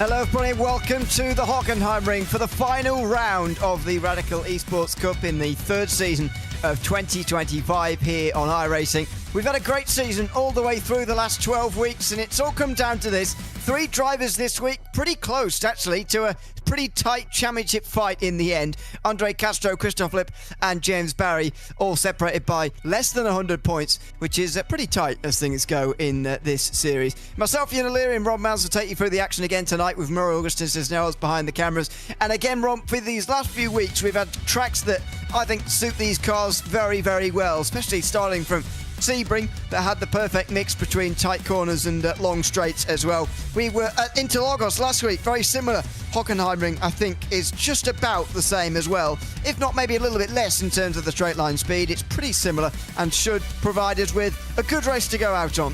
Hello everybody, welcome to the Hockenheimring for the final round of the Radical Esports Cup in the third season of 2025 here on iRacing. We've had a great season all the way through the last 12 weeks, and it's all come down to this. 3 drivers this week, pretty close actually to a pretty tight championship fight in the end. Andre Castro, Christoph Lipp and James Barry all separated by less than 100 points, which is pretty tight as things go in this series. Myself, Ian O'Leary and Rob Miles will take you through the action again tonight with Murray Augustin Cisneros behind the cameras. And again, Rob, for these last few weeks, we've had tracks that I think suit these cars very, very well, especially starting from Sebring, that had the perfect mix between tight corners and long straights as well. We were at Interlagos last week, very similar. Hockenheimring, I think, is just about the same as well, if not maybe a little bit less in terms of the straight line speed. It's pretty similar and should provide us with a good race to go out on.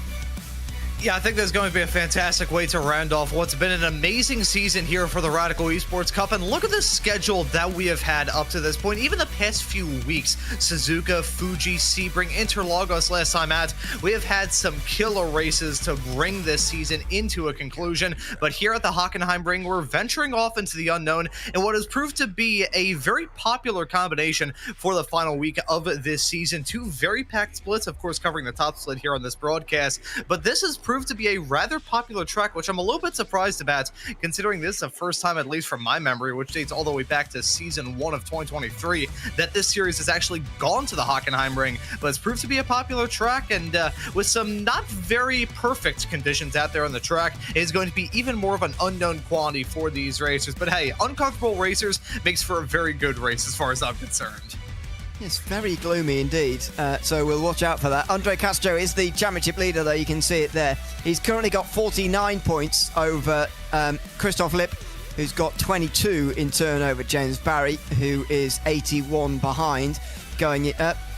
Yeah, I think there's going to be a fantastic way to round off what's been an amazing season here for the Radical Esports Cup. And look at the schedule that we have had up to this point. Even the past few weeks, Suzuka, Fuji, Sebring, Interlagos last time out, we have had some killer races to bring this season into a conclusion. But here at the Hockenheimring, we're venturing off into the unknown in what has proved to be a very popular combination for the final week of this season. 2 very packed splits, of course, covering the top split here on this broadcast. But this is proved to be a rather popular track, which I'm a little bit surprised about, considering this is the first time, at least from my memory, which dates all the way back to season 1 of 2023, that this series has actually gone to the Hockenheimring. But it's proved to be a popular track, and with some not very perfect conditions out there on the track, it is going to be even more of an unknown quantity for these racers. But hey, uncomfortable racers makes for a very good race as far as I'm concerned. It's very gloomy indeed, so we'll watch out for that. Andre Castro is the championship leader, though. You can see it there. He's currently got 49 points over Christoph Lipp, who's got 22 in turn over James Barry, who is 81 behind, going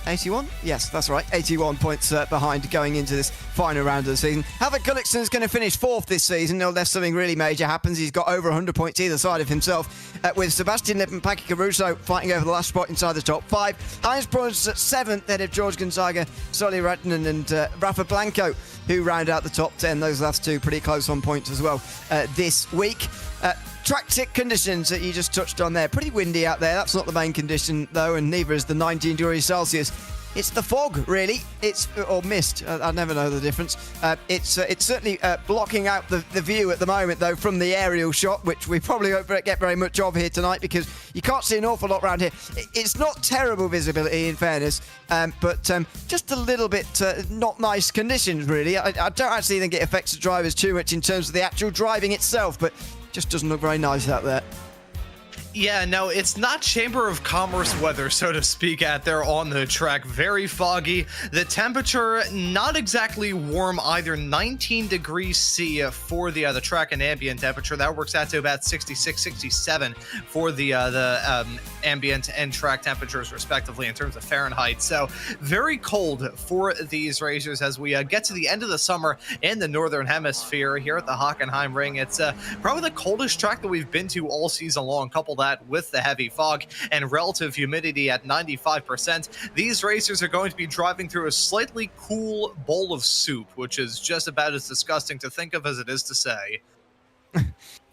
81? Yes, that's right. 81 points behind going into this final round of the season. Havok Gullikson's going to finish 4th this season, unless something really major happens. He's got over 100 points either side of himself, with Sebastian Lipp and Paki Caruso fighting over the last spot inside the top 5. Heinz Bruns at 7th, ahead of George Gonzaga, Solly Ratnan and Rafa Blanco, who round out the top 10. Those last 2 pretty close on points as well this week. Track conditions that you just touched on there. Pretty windy out there. That's not the main condition, though, and neither is the 19 degrees Celsius. It's the fog, really. Or mist. I never know the difference. It's certainly blocking out the view at the moment, though, from the aerial shot, which we probably won't get very much of here tonight because you can't see an awful lot around here. It's not terrible visibility, in fairness, but just a little bit not nice conditions, really. I don't actually think it affects the drivers too much in terms of the actual driving itself, but just doesn't look very nice out there. Yeah, no, it's not Chamber of Commerce weather, so to speak, out there on the track. Very foggy. The temperature, not exactly warm either. 19 degrees C for the track and ambient temperature. That works out to about 66, 67 for the ambient and track temperatures, respectively, in terms of Fahrenheit. So very cold for these racers as we get to the end of the summer in the Northern Hemisphere here at the Hockenheimring. It's probably the coldest track that we've been to all season long. Couple that with the heavy fog and relative humidity at 95%, these racers are going to be driving through a slightly cool bowl of soup, which is just about as disgusting to think of as it is to say.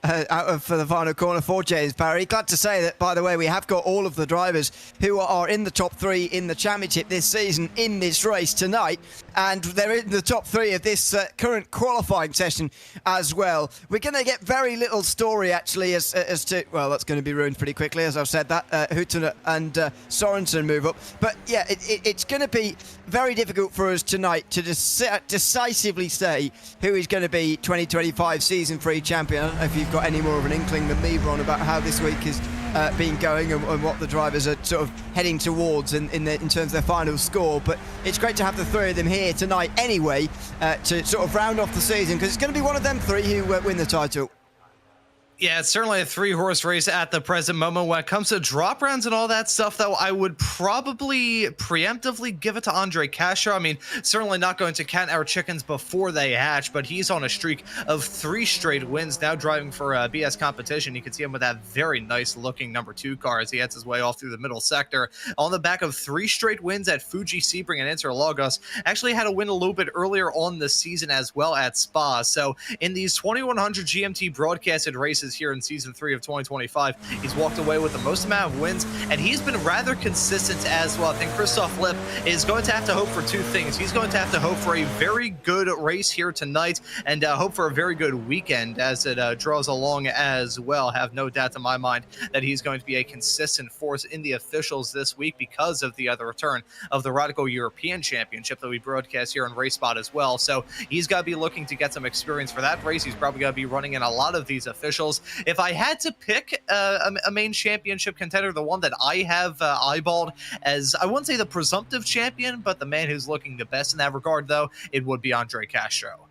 For the final corner for James Barry. Glad to say that, by the way, we have got all of the drivers who are in the top 3 in the championship this season in this race tonight, and they're in the top 3 of this current qualifying session as well. We're going to get very little story, actually, as to, well, that's going to be ruined pretty quickly, as I've said that. Houghton and Sorensen move up. But yeah, it's going to be very difficult for us tonight to decisively say who is going to be 2025 season 3 champion. I don't know if you've got any more of an inkling than me, Ron, about how this week has been going and what the drivers are sort of heading towards in terms of their final score. But it's great to have the 3 of them here tonight anyway, to sort of round off the season, because it's going to be one of them 3 who win the title. Yeah, it's certainly a 3-horse race at the present moment. When it comes to drop rounds and all that stuff, though, I would probably preemptively give it to Andre Castro. I mean, certainly not going to count our chickens before they hatch, but he's on a streak of 3 straight wins now, driving for BS Competition. You can see him with that very nice-looking number 2 car as he heads his way off through the middle sector. On the back of 3 straight wins at Fuji, Sebring, and Interlagos. Actually had a win a little bit earlier on the season as well at Spa. So in these 2100 GMT broadcasted races here in season 3 of 2025, he's walked away with the most amount of wins, and he's been rather consistent as well. I think Christoph Lipp is going to have to hope for 2 things. He's going to have to hope for a very good race here tonight, and hope for a very good weekend as it draws along as well. Have no doubt in my mind that he's going to be a consistent force in the officials this week because of the other return of the Radical European Championship that we broadcast here on Race Spot as well. So he's got to be looking to get some experience for that race. He's probably going to be running in a lot of these officials. If I had to pick a main championship contender, the one that I have eyeballed as, I wouldn't say the presumptive champion, but the man who's looking the best in that regard, though, it would be Andre Castro.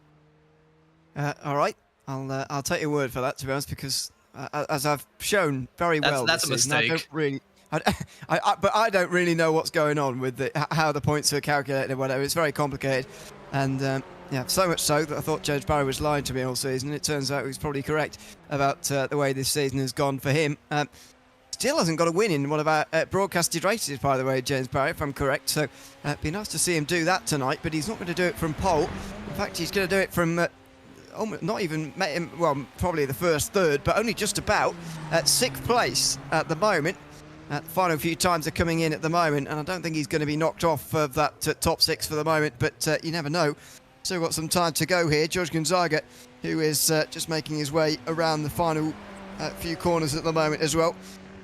All right, I'll take your word for that, to be honest, because as I've shown very well, that's a mistake. I don't really, but I don't really know what's going on with how the points are calculated or whatever. It's very complicated, and yeah, so much so that I thought James Barry was lying to me all season. It turns out he was probably correct about the way this season has gone for him. Still hasn't got a win in one of our broadcasted races, by the way, James Barry, if I'm correct. So it'd be nice to see him do that tonight, but he's not going to do it from pole. In fact, he's going to do it from not even, well, probably the first third, but only just about at 6th place at the moment. The final few times are coming in at the moment, and I don't think he's going to be knocked off of that top 6 for the moment, but you never know. Still got some time to go here. George Gonzaga, who is just making his way around the final few corners at the moment as well.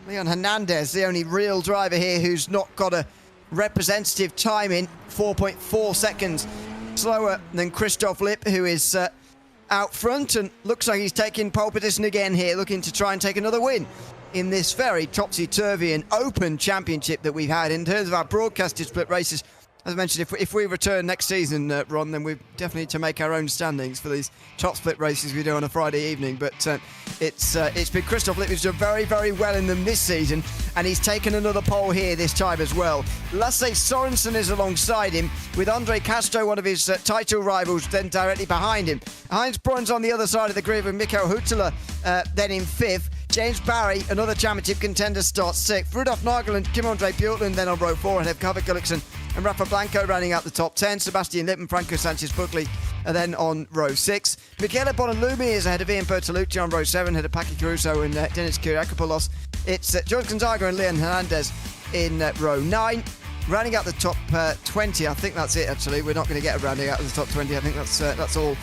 Leon Hernandez, the only real driver here who's not got a representative time in, 4.4 seconds slower than Christoph Lipp, who is out front, and looks like he's taking pole position again here, looking to try and take another win in this very topsy-turvy and open championship that we've had. In terms of our broadcasted split races, as I mentioned, if we return next season, Ron, then we definitely need to make our own standings for these top split races we do on a Friday evening. But it's been Christoph Lipp who's done very, very well in them this season, and he's taken another pole here this time as well. Lasse Sorensen is alongside him, with Andre Castro, one of his title rivals, then directly behind him. Heinz Brunn's on the other side of the grid with Mikko Huhtala then in 5th. James Barry, another championship contender, starts 6th. Rudolf Nagel and Kim-Andre Bjorklund then on row 4, and have Kaveh Gulliksen and Rafa Blanco rounding out the top 10. Sebastian Lipp and Franco Sanchez-Buckley are then on row 6. Michele Bonalumi is ahead of Ian Bertolucci on row 7, ahead of Paki Caruso and Denis Kyriakopoulos. It's George Gonzaga and Leon Hernandez in row 9. Rounding out the top 20, I think that's it actually. We're not going to get a rounding out of the top 20. I think that's all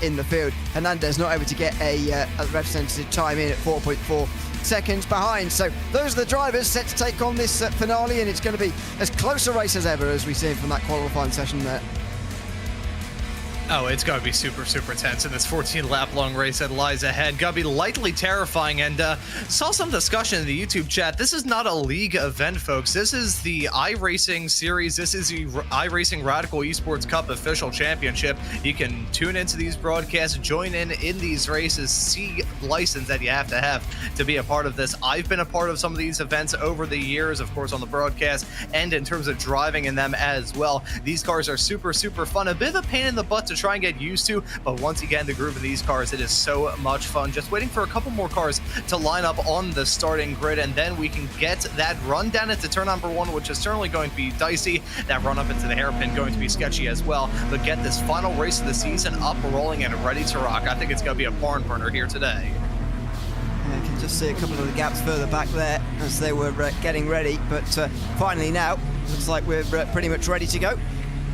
in the field. Hernandez not able to get a representative time in at 4.4 seconds behind. So those are the drivers set to take on this finale, and it's going to be as close a race as ever, as we've seen from that qualifying session there. Oh, it's got to be super, super tense in this 14-lap-long race that lies ahead. Got to be lightly terrifying. And saw some discussion in the YouTube chat. This is not a league event, folks. This is the iRacing series. This is the iRacing Radical Esports Cup official championship. You can tune into these broadcasts, join in these races, see license that you have to be a part of this. I've been a part of some of these events over the years, of course, on the broadcast and in terms of driving in them as well. These cars are super, super fun. A bit of a pain in the butt to try and get used to, but once you get in the groove of these cars, it is so much fun. Just waiting for a couple more cars to line up on the starting grid, and then we can get that run down into turn number 1, which is certainly going to be dicey. That run up into the hairpin going to be sketchy as well, but get this final race of the season up, rolling, and ready to rock. I think it's going to be a barn burner here today. You can just see a couple of the gaps further back there as they were getting ready, but finally now looks like we're pretty much ready to go.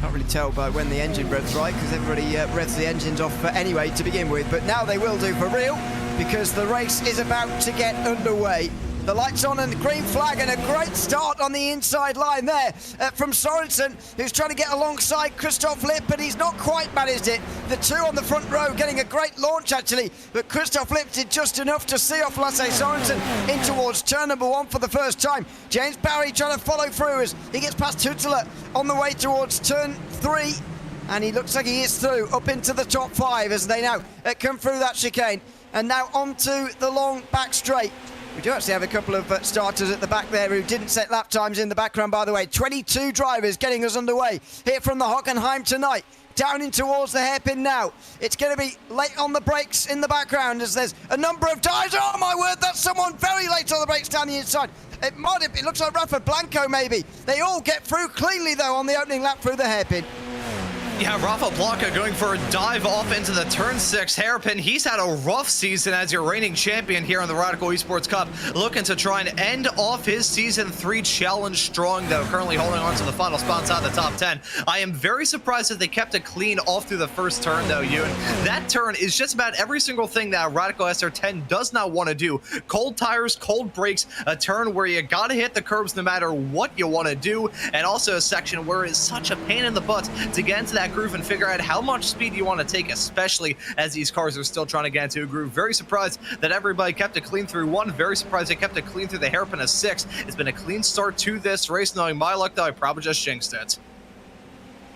Can't really tell by when the engine revs right, because everybody revs the engines off anyway to begin with, but now they will do for real, because the race is about to get underway. The lights on and the green flag, and a great start on the inside line there from Sorensen, who's trying to get alongside Christoph Lipp, but he's not quite managed it. The two on the front row getting a great launch actually, but Christoph Lipp did just enough to see off Lasse Sorensen in towards turn number 1 for the first time. James Barry trying to follow through as he gets past Huhtala on the way towards turn 3. And he looks like he is through up into the top 5 as they now come through that chicane. And now onto the long back straight. We do actually have a couple of starters at the back there who didn't set lap times in the background, by the way. 22 drivers getting us underway here from the Hockenheim tonight. Down in towards the hairpin now. It's going to be late on the brakes in the background as there's a number of dives. Oh my word, that's someone very late on the brakes down the inside. It looks like Rafa Blanco maybe. They all get through cleanly though on the opening lap through the hairpin. Yeah, Rafa Blanca going for a dive off into the turn 6 hairpin. He's had a rough season as your reigning champion here in the Radical Esports Cup, looking to try and end off his Season 3 challenge strong, though, currently holding on to the final spot inside the top 10. I am very surprised that they kept it clean off through the first turn, though, Ewan. That turn is just about every single thing that Radical SR10 does not want to do. Cold tires, cold brakes, a turn where you gotta hit the curbs no matter what you want to do, and also a section where it's such a pain in the butt to get into that groove and figure out how much speed you want to take, especially as these cars are still trying to get into a groove. Very surprised that everybody kept it clean through 1. Very surprised they kept it clean through the hairpin of 6. It's been a clean start to this race. Knowing my luck, though, I probably just jinxed it.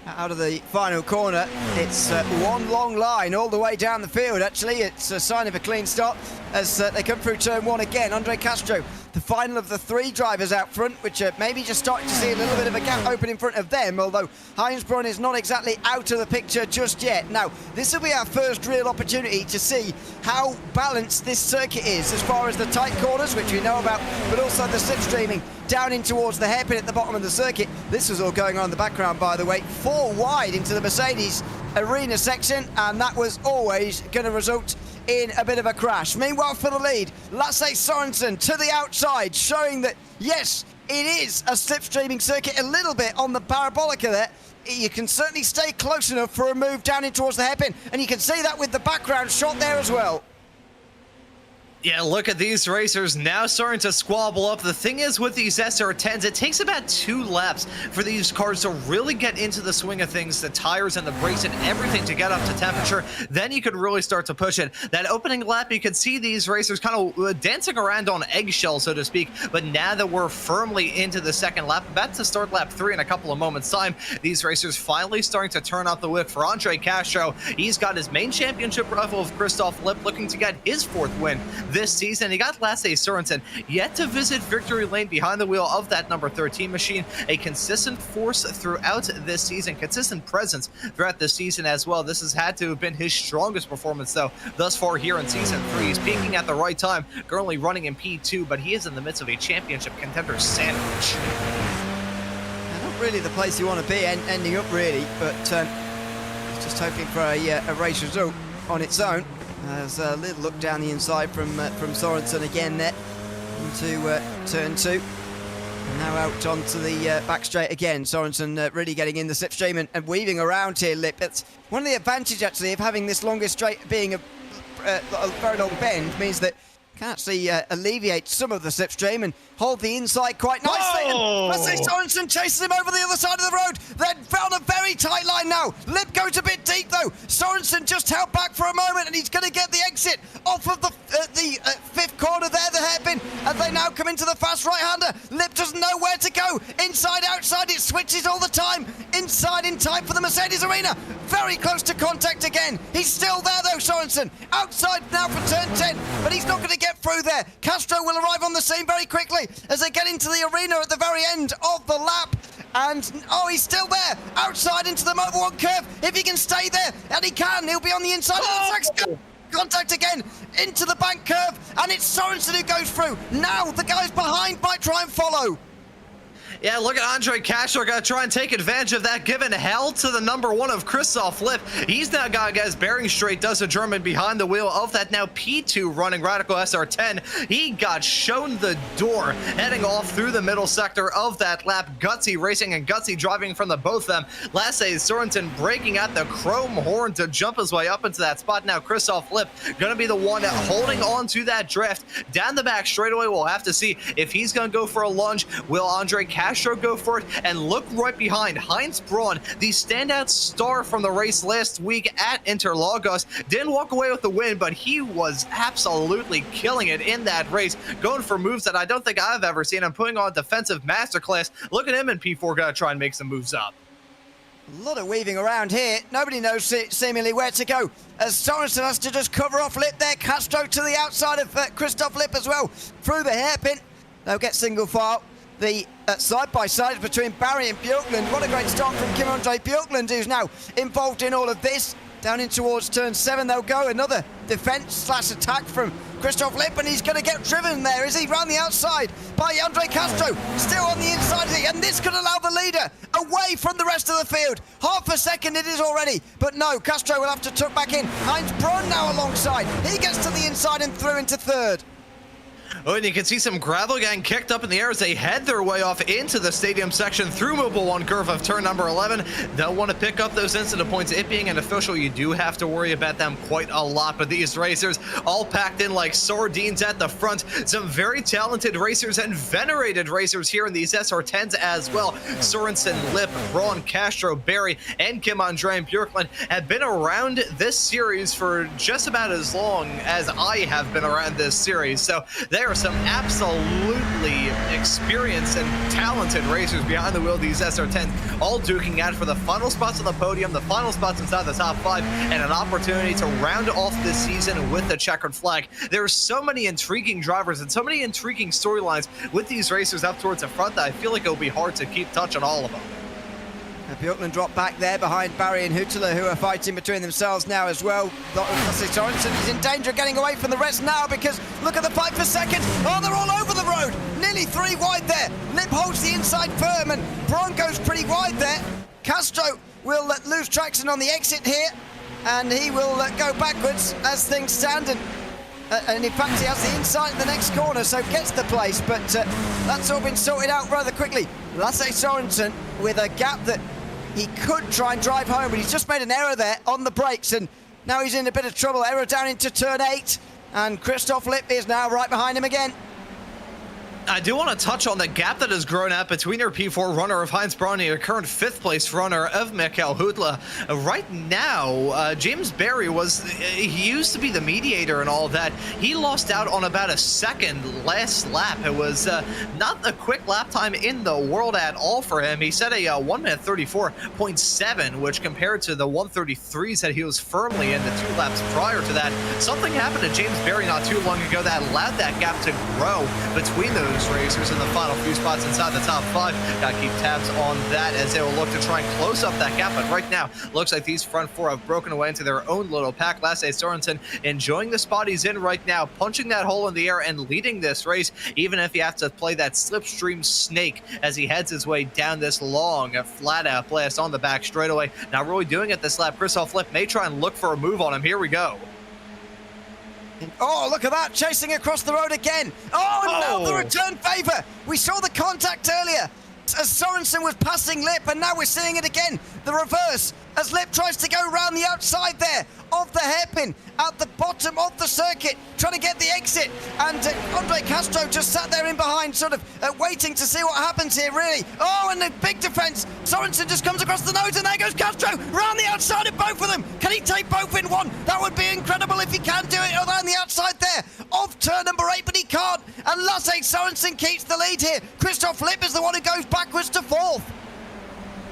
Out of the final corner, it's one long line all the way down the field. Actually, it's a sign of a clean start as they come through turn 1 again. Andre Castro, the final of the 3 drivers out front, which are maybe just starting to see a little bit of a gap open in front of them, although Heinsbronn is not exactly out of the picture just yet. Now, this will be our first real opportunity to see how balanced this circuit is as far as the tight corners, which we know about, but also the slipstreaming down in towards the hairpin at the bottom of the circuit. This was all going on in the background, by the way. 4 wide into the Mercedes arena section, and that was always going to result in a bit of a crash. Meanwhile, for the lead, Lasse Sorensen to the outside, showing that, yes, it is a slipstreaming circuit a little bit on the parabolica there. You can certainly stay close enough for a move down in towards the hairpin, and you can see that with the background shot there as well. Yeah, look at these racers now starting to squabble up. The thing is with these SR10s, it takes about 2 laps for these cars to really get into the swing of things, the tires and the brakes and everything to get up to temperature. Then you could really start to push it. That opening lap, you could see these racers kind of dancing around on eggshells, so to speak. But now that we're firmly into the second lap, about to start lap 3 in a couple of moments' time, these racers finally starting to turn out the wick for Andre Castro. He's got his main championship rival of Christoph Lipp looking to get his 4th win this season. He got Lasse Sorensen yet to visit victory lane behind the wheel of that number 13 machine. A consistent force throughout this season, consistent presence throughout this season as well. This has had to have been his strongest performance, though, thus far here in Season 3. He's peaking at the right time, currently running in P2, but he is in the midst of a championship contender sandwich. Not really the place you want to be ending up, really, but just hoping for a race result on its own. There's a little look down the inside from Sorensen again there into turn 2. And now out onto the back straight again. Sorensen really getting in the slipstream and weaving around here, Lip. That's one of the advantages, actually, of having this longest straight being a very long bend, means that can actually alleviate some of the slipstream and hold the inside quite nicely. Oh! And let's see, Sorensen chases him over the other side of the road. Then found a very tight line now. Lip goes a bit deep though. Sorensen just held back for a moment, and he's going to get the exit off of the 5th corner there, the hairpin. And they now come into the fast right-hander. Lip doesn't know where to go. Inside, outside, it switches all the time. Inside in time for the Mercedes arena. Very close to contact again. He's still there though, Sorensen. Outside now for turn 10, but he's not going to get through there. Castro will arrive on the scene very quickly as they get into the arena at the very end of the lap. And, oh, he's still there. Outside into the Mobil 1 curve. If he can stay there, and he can, he'll be on the inside of the next curve. Contact again into the bank curve, and it's Sorensen who goes through. Now the guys behind might try and follow. Yeah, look at Andre Castro, gonna try and take advantage of that, giving hell to the number 1 of Christoph Lipp. He's now got to get his bearing straight, does a German behind the wheel of that now P2 running Radical SR10. He got shown the door, heading off through the middle sector of that lap. Gutsy racing and Gutsy driving from the both of them. Lasse Sorensen breaking out the chrome horn to jump his way up into that spot. Now Christoph Lipp gonna be the one holding on to that drift. Down the back straightaway, we'll have to see if he's gonna go for a lunge. Will Andre Castro go for it? And look right behind, Heinsbronn, the standout star from the race last week at Interlagos, didn't walk away with the win, but he was absolutely killing it in that race, going for moves that I don't think I've ever seen, and putting on defensive masterclass. Look at him in P4, gonna try and make some moves up. A lot of weaving around here. Nobody knows seemingly where to go. As Sorensen has to just cover off Lip there. Castro to the outside of Christoph Lip as well. Through the hairpin. They'll get single file. The side-by-side between Barry and Björklund. What a great start from Kim-Andre Björklund, who's now involved in all of this. Down in towards turn 7 they'll go. Another defence/attack from Christoph Lip, and he's going to get driven there, is he? Round the outside by Andre Castro. Still on the inside, and this could allow the leader away from the rest of the field. Half a second it is already, but no, Castro will have to tuck back in. Heinz Brunn now alongside. He gets to the inside and through into third. Oh, and you can see some gravel getting kicked up in the air as they head their way off into the stadium section through Mobile 1 curve of turn number 11. They'll want to pick up those incident points. It being an official, you do have to worry about them quite a lot, but these racers all packed in like sardines at the front. Some very talented racers and venerated racers here in these SR10s as well. Sorensen, Lip, Braun, Castro, Barry, and Kim-Andre and Björklund have been around this series for just about as long as I have been around this series. So there are some absolutely experienced and talented racers behind the wheel of these SR10s, all duking out for the final spots on the podium, the final spots inside the top 5, and an opportunity to round off this season with the checkered flag. There are so many intriguing drivers and so many intriguing storylines with these racers up towards the front that I feel like it'll be hard to keep touch on all of them. Björklund dropped back there behind Barry and Huttler, who are fighting between themselves now as well. Sorensen is in danger of getting away from the rest now, because look at the fight for second. Oh, they're all over the road. Nearly 3 wide there. Lip holds the inside firm, and Braun goes pretty wide there. Castro will lose traction on the exit here, and he will go backwards as things stand. And in fact, he has the inside in the next corner, so gets the place. But that's all been sorted out rather quickly. Lasse Sorensen with a gap that he could try and drive home, but he's just made an error there on the brakes, and now he's in a bit of trouble. Error down into turn 8, and Christoph Lip is now right behind him again. I do want to touch on the gap that has grown out between your P4 runner of Heinz Braun and your current 5th place runner of Mikael Huttler. Right now, James Barry he used to be the mediator and all that. He lost out on about a second last lap. It was not a quick lap time in the world at all for him. He set a 1 minute 34.7, which compared to the 133s that he was firmly in the 2 laps prior to that. Something happened to James Barry not too long ago that allowed that gap to grow between those racers in the final few spots inside the top 5. Gotta keep tabs on that as they will look to try and close up that gap, but right now looks like these front 4 have broken away into their own little pack. Lasse Sorensen enjoying the spot he's in right now, punching that hole in the air and leading this race, even if he has to play that slipstream snake as he heads his way down this long flat out blast on the back straightaway. Not really doing it this lap. Christoph Lip may try and look for a move on him. Here we go. Oh, look at that, chasing across the road again. Oh, and now the return favour. We saw the contact earlier as Sorensen was passing Lip, and now we're seeing it again. The reverse as Lip tries to go around the outside there of the hairpin at the bottom of the circuit, trying to get the exit. And Andre Castro just sat there in behind, sort of waiting to see what happens here, really. Oh, and the big defence. Sorensen just comes across the nose, and there goes Castro around the outside of both of them. Can he take both in one? That would be incredible if he can do it around the outside there of turn number 8, but he can't. And Lasse Sorensen keeps the lead here. Christoph Lip is the one who goes backwards to 4th.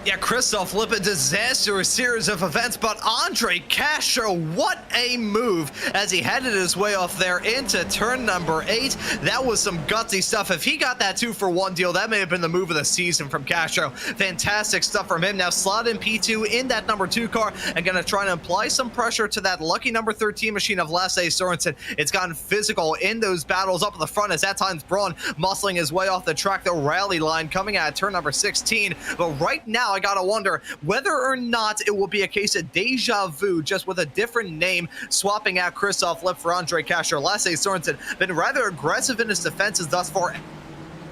Yeah, Christoph Lip, a disastrous series of events, but Andre Castro, what a move as he headed his way off there into turn number 8. That was some gutsy stuff. If he got that 2-for-1 deal, that may have been the move of the season from Castro. Fantastic stuff from him. Now slot in P2 in that number 2 car and going to try and apply some pressure to that lucky number 13 machine of Lasse Sorensen. It's gotten physical in those battles up at the front as that time's Braun muscling his way off the track, the rally line coming out of turn number 16. But right now, I gotta wonder whether or not it will be a case of deja vu, just with a different name, swapping out Christoph Lip for Andre Castro. Lasse Sorensen been rather aggressive in his defenses thus far.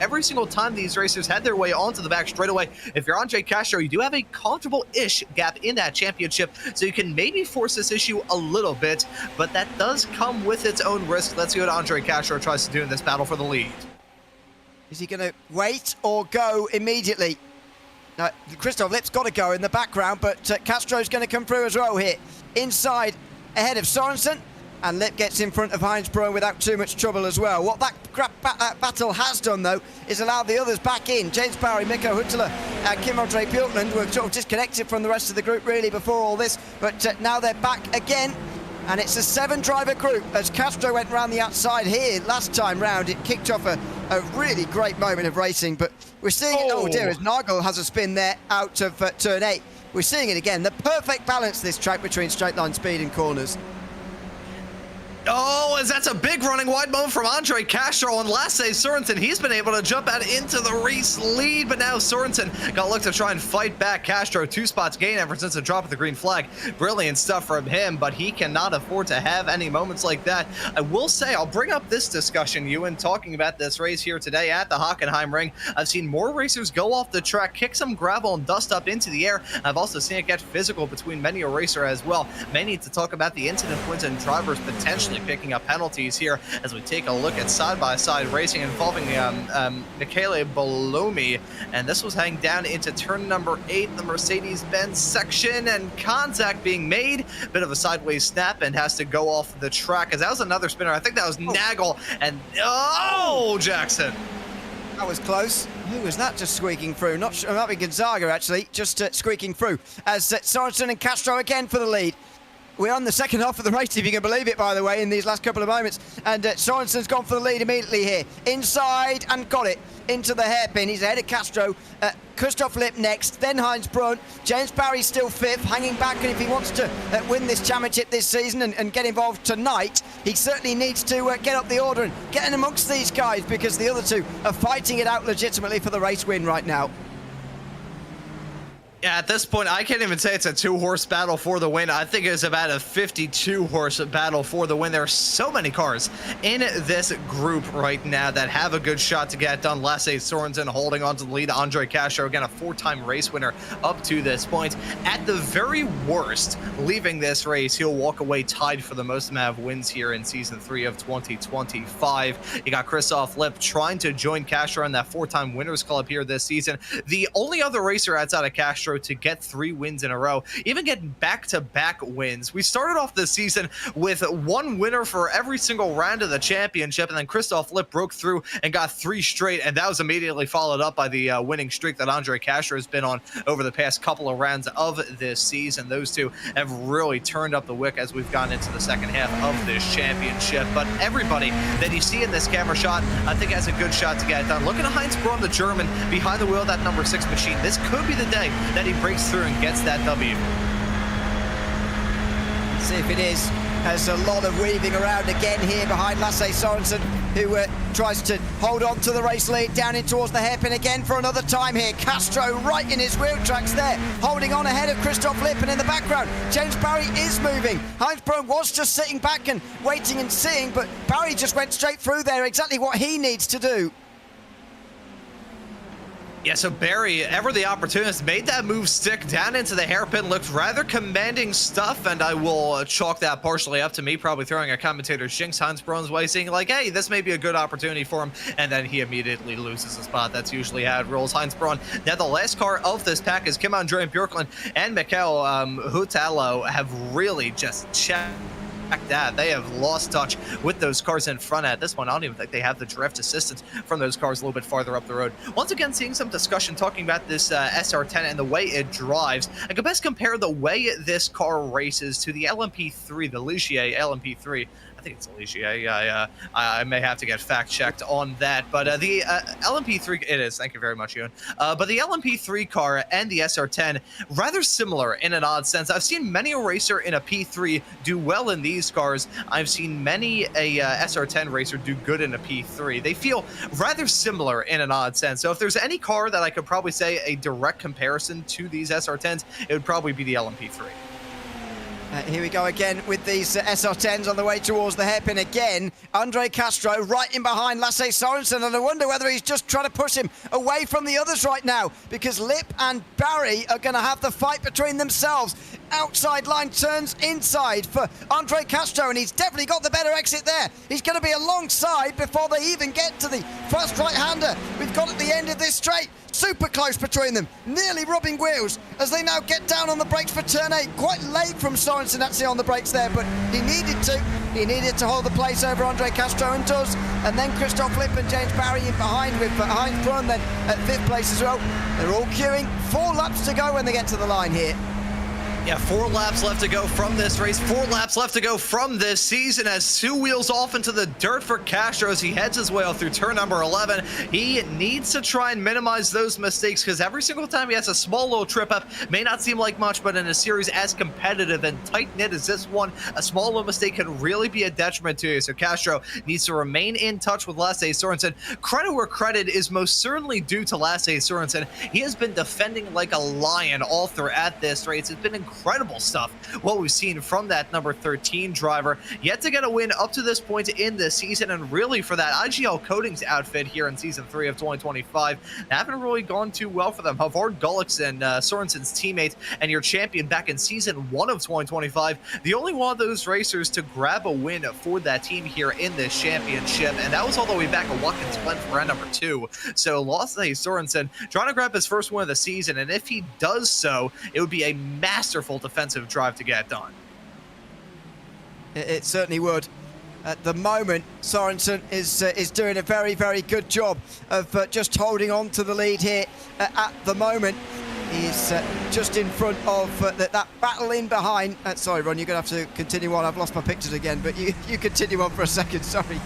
Every single time these racers had their way onto the back straightaway. If you're Andre Castro, you do have a comfortable-ish gap in that championship, so you can maybe force this issue a little bit, but that does come with its own risk. Let's see what Andre Castro tries to do in this battle for the lead. Is he going to wait or go immediately? Now, Christoph Lip's got to go in the background, but Castro's going to come through as well here. Inside, ahead of Sorensen. And Lip gets in front of Heinzbro without too much trouble as well. What that battle has done, though, is allowed the others back in. James Barry, Mikko Huttila, and Kim-Andre Bjorklund were sort of disconnected from the rest of the group, really, before all this. But now they're back again. And it's a 7-driver group as Castro went round the outside here last time round. It kicked off a really great moment of racing. But we're seeing it, oh dear, as Nagel has a spin there out of turn 8. We're seeing it again. The perfect balance, this track, between straight line speed and corners. Oh, as that's a big running wide moment from Andre Castro and Lasse Sorensen. He's been able to jump out into the race lead, but now Sorensen got to look to try and fight back. Castro 2 spots gain ever since the drop of the green flag. Brilliant stuff from him, but he cannot afford to have any moments like that. I will say, I'll bring up this discussion, Ewan, talking about this race here today at the Hockenheimring. I've seen more racers go off the track, kick some gravel and dust up into the air. I've also seen it get physical between many a racer as well. May need to talk about the incident points and drivers potentially picking up penalties here as we take a look at side-by-side racing involving Michele Bolomi, and this was heading down into turn number 8, the Mercedes-Benz section, and contact being made. Bit of a sideways snap and has to go off the track, as that was another spinner. I think that was Nagel, and Jackson. That was close. Who was that just squeaking through? Not sure. It might be Gonzaga, actually, just squeaking through. As Sorensen and Castro again for the lead. We're on the second half of the race, if you can believe it, by the way, in these last couple of moments. And Sorensen's gone for the lead immediately here. Inside, and got it into the hairpin. He's ahead of Castro. Christoph Lipp next, then Heinz Brunt. James Barry still 5th, hanging back. And if he wants to win this championship this season and get involved tonight, he certainly needs to get up the order and get in amongst these guys, because the other two are fighting it out legitimately for the race win right now. Yeah, at this point, I can't even say it's a 2-horse battle for the win. I think it's about a 52-horse battle for the win. There are so many cars in this group right now that have a good shot to get done. Lasse Sorensen holding on to the lead. Andre Castro, again, a 4-time race winner up to this point. At the very worst, leaving this race, he'll walk away tied for the most amount of wins here in Season 3 of 2025. You got Christoph Lipp trying to join Castro in that 4-time winners club here this season. The only other racer outside of Castro to get 3 wins in a row, even getting back-to-back wins. We started off this season with 1 winner for every single round of the championship, and then Christoph Lipp broke through and got 3 straight, and that was immediately followed up by the winning streak that Andre Castro has been on over the past couple of rounds of this season. Those two have really turned up the wick as we've gone into the second half of this championship. But everybody that you see in this camera shot, I think, has a good shot to get it done. Looking at Heinz Braun, the German, behind the wheel of that number 6 machine. This could be the day that he breaks through and gets that W. See if it is. There's a lot of weaving around again here behind Lasse Sorensen, who tries to hold on to the race lead, down in towards the hairpin again for another time here. Castro right in his wheel tracks there, holding on ahead of Christoph Lipp, and in the background, James Barry is moving. Heinz Braun was just sitting back and waiting and seeing, but Barry just went straight through there, exactly what he needs to do. Yeah, so Barry, ever the opportunist, made that move stick down into the hairpin, looked rather commanding stuff, and I will chalk that partially up to me probably throwing a commentator's jinx Heinz Braun's way, saying like, hey, this may be a good opportunity for him, and then he immediately loses a spot. That's usually how it rolls. Heinz Braun, now the last car of this pack is Kim-Andre Bjorklund and Mikhail Huttila have really just checked that. They have lost touch with those cars in front. At this point, I don't even think they have the drift assistance from those cars a little bit farther up the road. Once again, seeing some discussion talking about this SR10 and the way it drives. I could best compare the way this car races to the LMP3, the Ligier LMP3. I think it's a Ligier. I may have to get fact checked on that, but the LMP3, it is. Thank you very much, Ewan. But the LMP3 car and the SR10, rather similar in an odd sense. I've seen many a racer in a P3 do well in these cars. I've seen many a SR10 racer do good in a P3. They feel rather similar in an odd sense. So if there's any car that I could probably say a direct comparison to these SR10s, it would probably be the LMP3. Here we go again with these SR10s on the way towards the hairpin again. Andre Castro right in behind Lasse Sorensen, and I wonder whether he's just trying to push him away from the others right now, because Lipp and Barry are going to have the fight between themselves. Outside line turns inside for Andre Castro, and he's definitely got the better exit there. He's going to be alongside before they even get to the first right-hander we've got at the end of this straight. super close between them, nearly rubbing wheels as they now get down on the brakes for turn 8. Quite late from Sorensen actually on the brakes there, but he needed to. He needed to hold the place over Andre Castro and does. And then Christoph Lipp and James Barry in behind with Heinz Brunn then at 5th place as well. They're all queuing. 4 laps to go when they get to the line here. Yeah, 4 laps left to go from this race. 4 laps left to go from this season as 2 wheels off into the dirt for Castro as he heads his way off through turn number 11. He needs to try and minimize those mistakes because every single time he has a small little trip up, may not seem like much, but in a series as competitive and tight-knit as this one, a small little mistake can really be a detriment to you. So Castro needs to remain in touch with Lasse Sorensen. Credit where credit is most certainly due to Lasse Sorensen. He has been defending like a lion all throughout this race. It's been incredible stuff what we've seen from that number 13 driver. Yet to get a win up to this point in the season, and really for that IGL Coatings outfit here in season 3 of 2025, they haven't really gone too well for them. Havard Gulliksen, Sorensen's teammate and your champion back in season 1 of 2025, the only one of those racers to grab a win for that team here in this championship, and that was all the way back at Watkins Glen for round number 2. So Lasse Sorensen trying to grab his first win of the season, and if he does so, it would be a masterful defensive drive to get done. It certainly would. At the moment, Sorensen is doing a very, very good job of just holding on to the lead here. At the moment, he's just in front of that battle in behind. Sorry, Ron, you're going to have to continue on. I've lost my pictures again, but you continue on for a second. Sorry.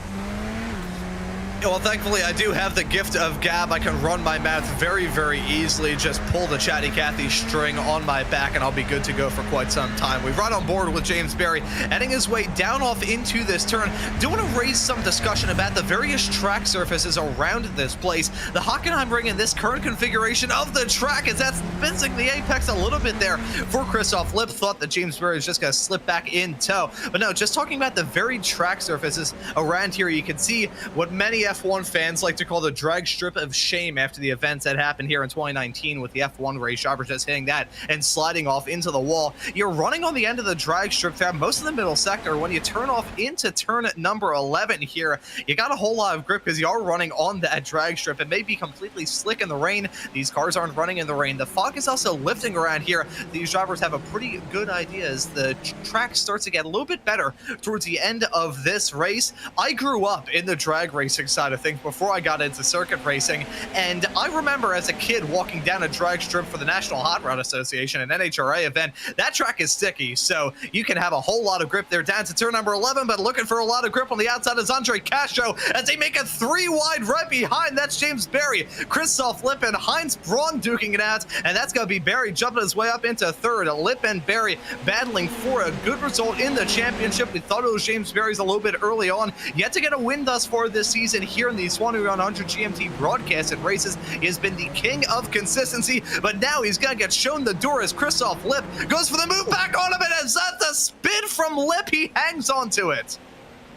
Well, thankfully, I do have the gift of gab. I can run my math very, very easily. Just pull the Chatty Cathy string on my back, and I'll be good to go for quite some time. We've right on board with James Barry, heading his way down off into this turn. Do want to raise some discussion about the various track surfaces around this place. The Hockenheimring in this current configuration of the track is that's missing the apex a little bit there for Christoph Lipp. Thought that James Barry was just going to slip back in tow. But no, just talking about the varied track surfaces around here, you can see what many F1 fans like to call the drag strip of shame after the events that happened here in 2019 with the F1 race, drivers just hitting that and sliding off into the wall. You're running on the end of the drag strip there, most of the middle sector. When you turn off into turn number 11 here, you got a whole lot of grip because you are running on that drag strip. It may be completely slick in the rain. These cars aren't running in the rain. The fog is also lifting around here. These drivers have a pretty good idea as the track starts to get a little bit better towards the end of this race. I grew up in the drag racing side of things before I got into circuit racing, and I remember as a kid walking down a drag strip for the National Hot Rod Association, an NHRA event. That track is sticky, so you can have a whole lot of grip there down to turn number 11, but looking for a lot of grip on the outside is Andre Castro as they make a 3 wide right behind. That's James Barry, Christoph Lipp, and Heinz Braun duking it out, and that's going to be Barry jumping his way up into 3rd. Lipp and Barry battling for a good result in the championship. We thought it was James Barry's a little bit early on, yet to get a win thus far this season here in the Swanee 100 GMT broadcasted races. He has been the king of consistency, but now he's going to get shown the door as Christoph Lipp goes for the move back on him, and as that the spin from Lipp, he hangs on to it.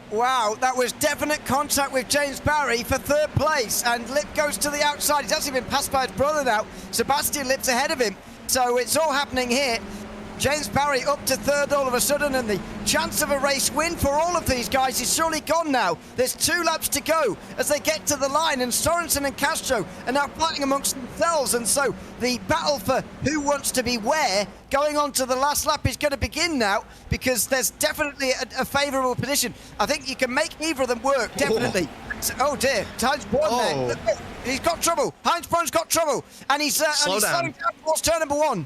Wow, that was definite contact with James Barry for 3rd place, and Lipp goes to the outside. He's actually been passed by his brother now. Sebastian Lipp's ahead of him, so it's all happening here. James Barry up to 3rd all of a sudden, and the chance of a race win for all of these guys is surely gone now. There's 2 laps to go as they get to the line, and Sorensen and Castro are now fighting amongst themselves, and so the battle for who wants to be where going on to the last lap is going to begin now, because there's definitely a favourable position. I think you can make either of them work, definitely. So, oh dear, Heinz Braun there. He's got trouble. Heinz Braun's got trouble, and he's slowing down towards turn number 1.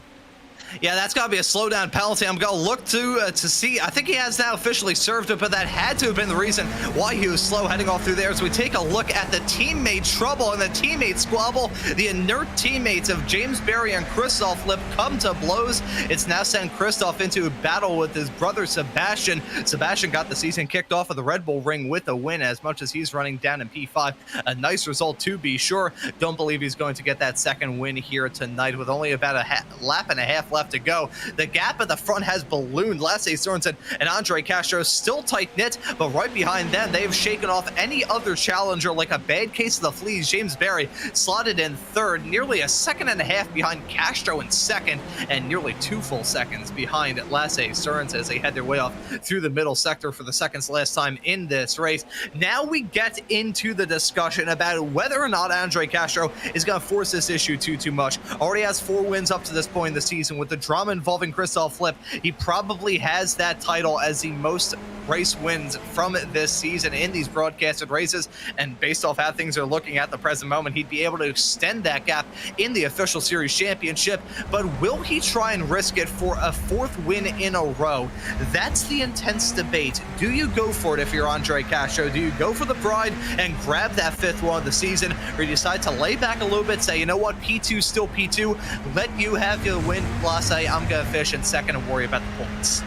Yeah, that's got to be a slowdown penalty. I'm going to look to see. I think he has now officially served it, but that had to have been the reason why he was slow heading off through there. As we take a look at the teammate trouble and the teammate squabble, the inert teammates of James Barry and Christoph Lipp come to blows. It's now sent Christoph into a battle with his brother Sebastian. Sebastian got the season kicked off of the Red Bull Ring with a win, as much as he's running down in P5. A nice result to be sure. Don't believe he's going to get that second win here tonight with only about a lap and a half left left to go. The gap at the front has ballooned. Lasse Sorensen and Andre Castro still tight-knit, but right behind them, they've shaken off any other challenger like a bad case of the fleas. James Barry slotted in third, nearly a second and a half behind Castro in second, and nearly 2 full seconds behind Lasse Sorensen as they head their way off through the middle sector for the second to last time in this race. Now we get into the discussion about whether or not Andre Castro is going to force this issue too much. Already has 4 wins up to this point in the season. With the drama involving Christoph Lipp, he probably has that title as the most race wins from this season in these broadcasted races, and based off how things are looking at the present moment, he'd be able to extend that gap in the official series championship. But will he try and risk it for a 4th win in a row? That's the intense debate. Do you go for it if you're Andre Castro? Do you go for the pride and grab that 5th one of the season, or you decide to lay back a little bit, say, you know what, P2 still P2, let you have your win, Lasse, I'm gonna fish in second and worry about the points?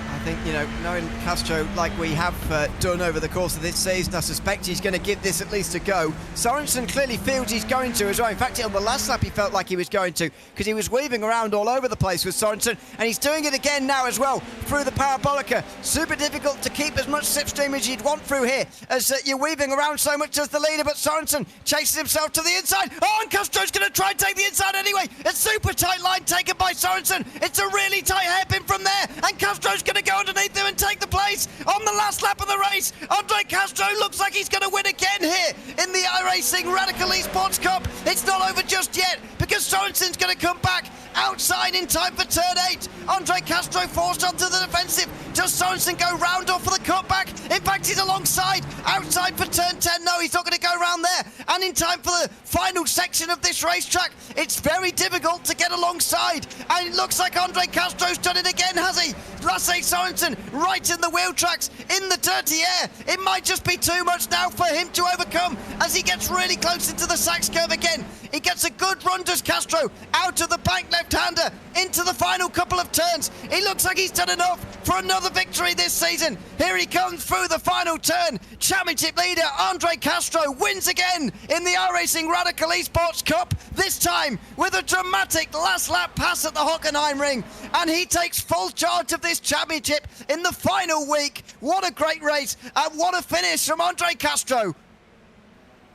I think, knowing Castro like we have done over the course of this season, I suspect he's going to give this at least a go. Sorensen clearly feels he's going to as well. In fact, on the last lap, he felt like he was going to, because he was weaving around all over the place with Sorensen, and he's doing it again now as well through the parabolica. Super difficult to keep as much slipstream as you'd want through here, as you're weaving around so much as the leader, but Sorensen chases himself to the inside. Oh, and Castro's going to try and take the inside anyway. A super tight line taken by Sorensen. It's a really tight hairpin from there, and Castro's going to go underneath him and take the place on the last lap of the race. Andre Castro looks like he's going to win again here in the iRacing Radical Esports Cup. It's not over just yet, because Sorensen's going to come back outside in time for turn 8. Andre Castro forced onto the defensive. Does Sorensen go round off for the cutback? In fact, he's alongside, outside for turn 10. No, he's not going to go round there. And in time for the final section of this racetrack, it's very difficult to get alongside. And it looks like Andre Castro's done it again, has he? Lasse Sorensen right in the wheel tracks, in the dirty air. It might just be too much now for him to overcome as he gets really close into the Sachs curve again. He gets a good run, does Castro, out of the bank left-hander into the final couple of turns. He looks like he's done enough for another victory this season. Here he comes through the final turn. Championship leader Andre Castro wins again in the iRacing Radical Esports Cup, this time with a dramatic last lap pass at the Hockenheimring, and he takes full charge of this championship in the final week. What a great race, and what a finish from Andre Castro.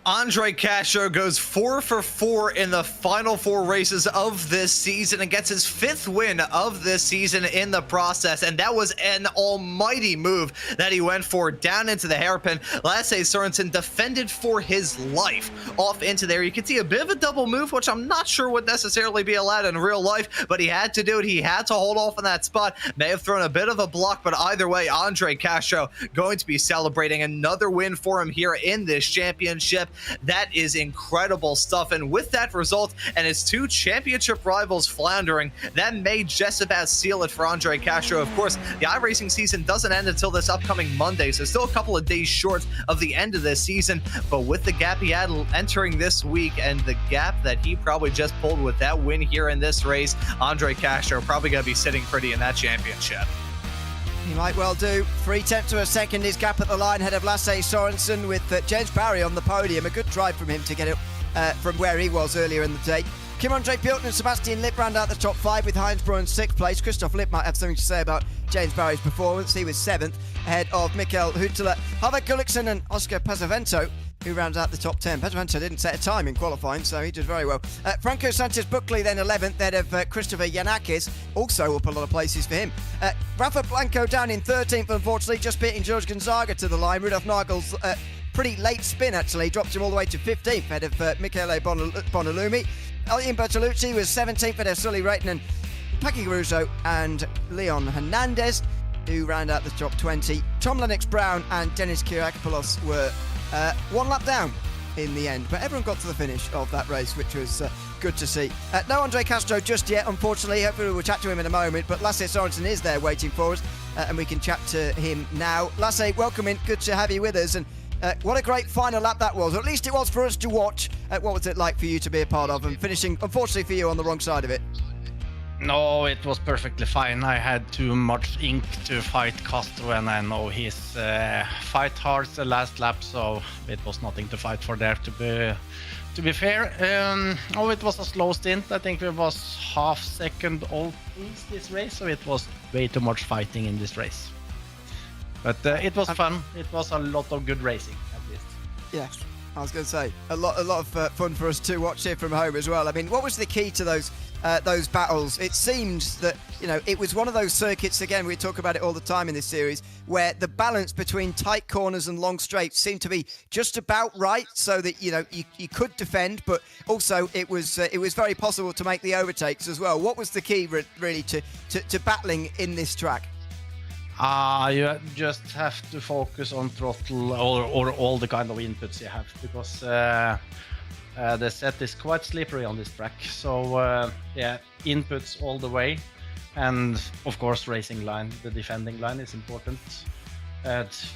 Andre Castro goes 4 for 4 in the final 4 races of this season and gets his 5th win of this season in the process. And that was an almighty move that he went for down into the hairpin. Lasse Sorensen defended for his life off into there. You can see a bit of a double move, which I'm not sure would necessarily be allowed in real life, but he had to do it. He had to hold off in that spot. May have thrown a bit of a block, but either way, Andre Castro going to be celebrating another win for him here in this championship. That is incredible stuff, and with that result and his 2 championship rivals floundering, that may just about seal it for Andre Castro. Of course, the iRacing season doesn't end until this upcoming Monday, so still a couple of days short of the end of this season, but with the gap he had entering this week and the gap that he probably just pulled with that win here in this race, Andre Castro probably going to be sitting pretty in that championship. He might well do. 3/10 to a second, his gap at the line ahead of Lasse Sorensen, with James Barry on the podium. A good drive from him to get it from where he was earlier in the day. Kim-Andre Pilton and Sebastian Lipp round out the top 5 with Heinsbrough in 6th place. Christoph Lipp might have something to say about James Barry's performance. He was 7th, ahead of Mikael Huttela, Harvard Gulliksen and Oscar Pesavento, who rounds out the top 10. Pesavento didn't set a time in qualifying, so he did very well. Franco Sanchez-Buckley then 11th, ahead of Christopher Yanakis, also up a lot of places for him. Rafa Blanco down in 13th, unfortunately, just beating George Gonzaga to the line. Rudolf Nagel's pretty late spin, actually, dropped him all the way to 15th, ahead of Michele Bonalumi. Ian Bertolucci was 17th, ahead of Sully Rayton, Paki Caruso and Leon Hernandez, who round out the top 20. Tom Lennox-Brown and Dennis Kyriakopoulos were 1 lap down in the end, but everyone got to the finish of that race, which was good to see. No Andre Castro just yet, unfortunately. Hopefully we'll chat to him in a moment, but Lasse Sorensen is there waiting for us, and we can chat to him now. Lasse, welcome in. Good to have you with us, and what a great final lap that was, or at least it was for us to watch. What was it like for you to be a part of, and finishing, unfortunately for you, on the wrong side of it? No, it was perfectly fine. I had too much ink to fight Castro, and I know he's fight hard the last lap, so it was nothing to fight for there. To be fair, it was a slow stint. I think we was half second all this race, so it was way too much fighting in this race. But it was fun. It was a lot of good racing, at least. Yeah, I was going to say a lot of fun for us to watch here from home as well. I mean, what was the key to those battles? It seemed that it was one of those circuits, again, we talk about it all the time in this series, where the balance between tight corners and long straights seemed to be just about right, so that you could defend, but also it was very possible to make the overtakes as well. What was the key really to battling in this track? You just have to focus on throttle or all the kind of inputs you have, because the set is quite slippery on this track. So inputs all the way, and of course racing line, the defending line is important. That's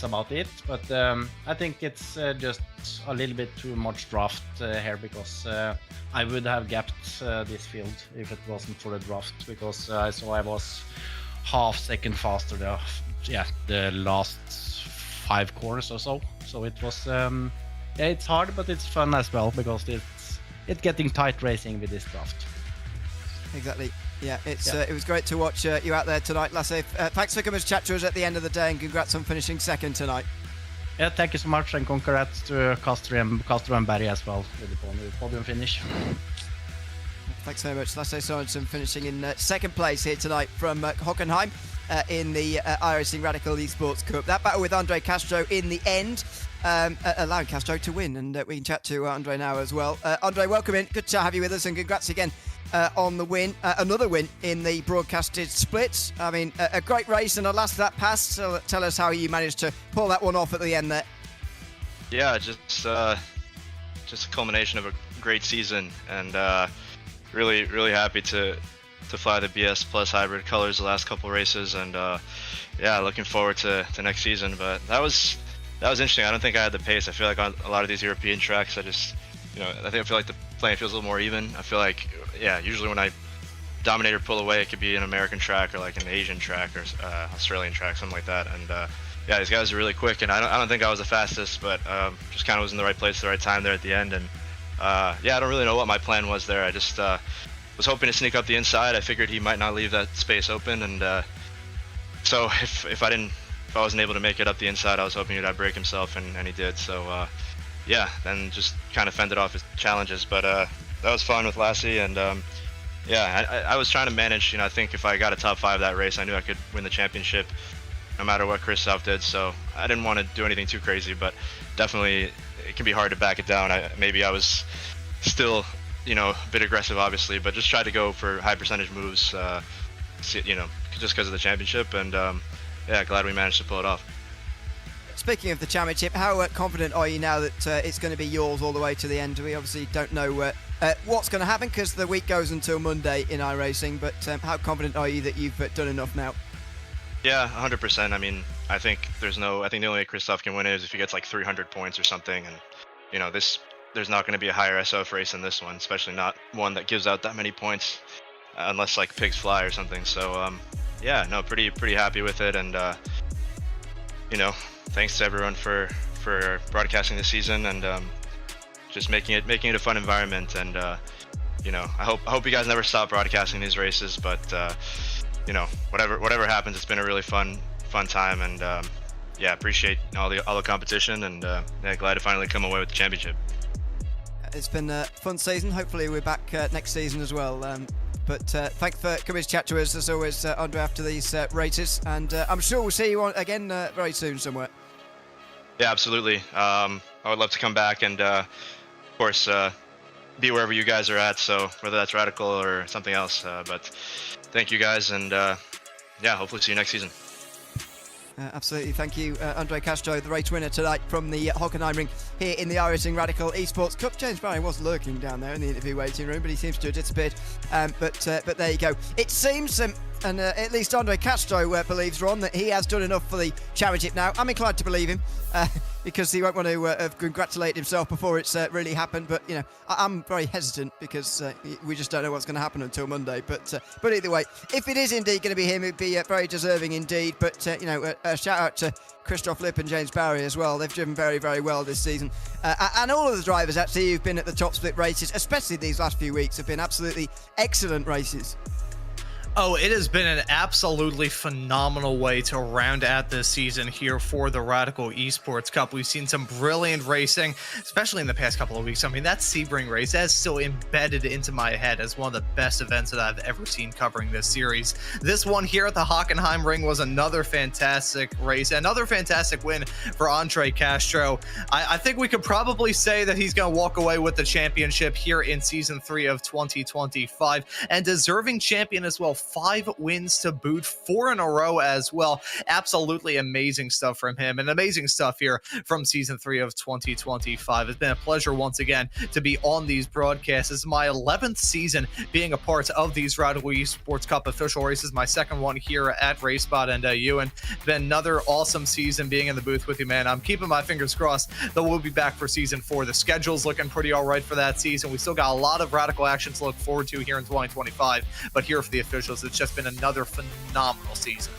about it. But I think it's just a little bit too much draft here, because I would have gapped this field if it wasn't for the draft, because I was half second faster the last 5 corners or so. So it was it's hard, but it's fun as well, because it's getting tight racing with this draft. Exactly. Yeah, it was great to watch you out there tonight, Lasse. Thanks for coming to chat to us at the end of the day, and congrats on finishing second tonight. Yeah, thank you so much, and congrats to Castro and Barry as well with the podium finish. Thanks very much. Lasse Sorensen finishing in second place here tonight from Hockenheim in the iRacing Radical Esports Cup. That battle with Andre Castro in the end, allowing Castro to win, and we can chat to Andre now as well. Andre, welcome in. Good to have you with us, and congrats again on the win. Another win in the broadcasted splits. I mean, a great race and a last lap pass. So tell us how you managed to pull that one off at the end there. Yeah, just a culmination of a great season, and really happy to fly the BS Plus hybrid colors the last couple races, and looking forward to next season. But that was interesting. I don't think I had the pace. I feel like on a lot of these European tracks, I feel like the playing feels a little more even. I feel like usually when I dominate or pull away, it could be an American track or like an Asian track or Australian track, something like that. And these guys are really quick, and I don't think I was the fastest, but just kind of was in the right place at the right time there at the end. And I don't really know what my plan was there. I just was hoping to sneak up the inside. I figured he might not leave that space open, and so if I wasn't able to make it up the inside, I was hoping he'd break himself, and he did. So then just kind of fended off his challenges. But that was fun with Lassie, and I was trying to manage. I think if I got a top 5 that race, I knew I could win the championship no matter what Christoph did. So I didn't want to do anything too crazy, but definitely it can be hard to back it down. Maybe I was still a bit aggressive, obviously, but just tried to go for high percentage moves, just because of the championship, and glad we managed to pull it off. Speaking of the championship, how confident are you now that it's going to be yours all the way to the end? We obviously don't know what's going to happen, because the week goes until Monday in iRacing, but how confident are you that you've done enough now? Yeah, 100%. I mean, I think the only way Christoph can win is if he gets like 300 points or something, and there's not going to be a higher SOF race than this one, especially not one that gives out that many points, unless like pigs fly or something. So pretty happy with it, and thanks to everyone for broadcasting this season, and just making it a fun environment. And I hope you guys never stop broadcasting these races, but whatever happens, it's been a really fun time, and appreciate all the competition, and glad to finally come away with the championship. It's been a fun season. Hopefully we're back next season as well. But thanks for coming to chat to us, as always, Andre, after these races. And I'm sure we'll see you on again very soon somewhere. Yeah, absolutely. I would love to come back and, of course, be wherever you guys are at. So whether that's Radical or something else. But thank you guys, and hopefully see you next season. Absolutely. Thank you, Andre Castro, the race winner tonight from the Hockenheimring here in the iRacing Radical Esports Cup. James Barry was lurking down there in the interview waiting room, but he seems to have disappeared. But there you go. It seems, and at least Andre Castro believes, Ron, that he has done enough for the championship now. I'm inclined to believe him. because he won't want to congratulate himself before it's really happened. But I'm very hesitant because we just don't know what's going to happen until Monday. But either way, if it is indeed going to be him, it'd be very deserving indeed. But a shout out to Christoph Lipp and James Barry as well. They've driven very, very well this season. And all of the drivers actually who've been at the top split races, especially these last few weeks, have been absolutely excellent races. Oh, it has been an absolutely phenomenal way to round out this season here for the Radical Esports Cup. We've seen some brilliant racing, especially in the past couple of weeks. I mean, that Sebring race, that's still embedded into my head as one of the best events that I've ever seen covering this series. This one here at the Hockenheimring was another fantastic race, another fantastic win for Andre Castro. I think we could probably say that he's going to walk away with the championship here in Season 3 of 2025, and deserving champion as well. 5 wins to boot, 4 in a row as well. Absolutely amazing stuff from him, and amazing stuff here from Season 3 of 2025. It's been a pleasure once again to be on these broadcasts. This is my 11th season being a part of these Radical Esports Cup official races, my second one here at RaceSpot, and Ewan. It's been another awesome season being in the booth with you, man. I'm keeping my fingers crossed that we'll be back for Season 4. The schedule's looking pretty all right for that season. We still got a lot of Radical action to look forward to here in 2025, but here for the officials, it's just been another phenomenal season.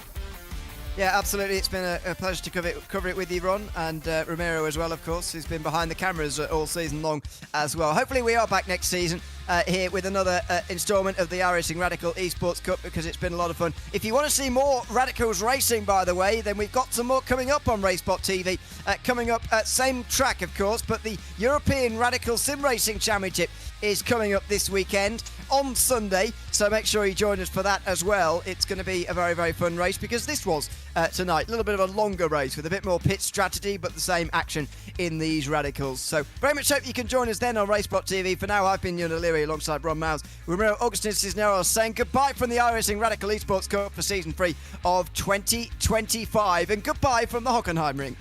Yeah, absolutely. It's been a pleasure to cover it with you, Ron, and Ramiro as well, of course, who's been behind the cameras all season long as well. Hopefully we are back next season here with another instalment of the iRacing Radical Esports Cup, because it's been a lot of fun. If you want to see more Radicals racing, by the way, then we've got some more coming up on RaceBot TV. Coming up at same track, of course, but the European Radical Sim Racing Championship is coming up this weekend on Sunday, so make sure you join us for that as well. It's going to be a very, very fun race, because this was tonight a little bit of a longer race with a bit more pit strategy, but the same action in these Radicals. So very much hope you can join us then on RaceBot TV. For now, I've been Ewan O'Leary alongside Ron Miles. Ramiro Augustin Cisneros saying goodbye from the iRacing Radical Esports Cup for Season 3 of 2025, and goodbye from the Hockenheimring.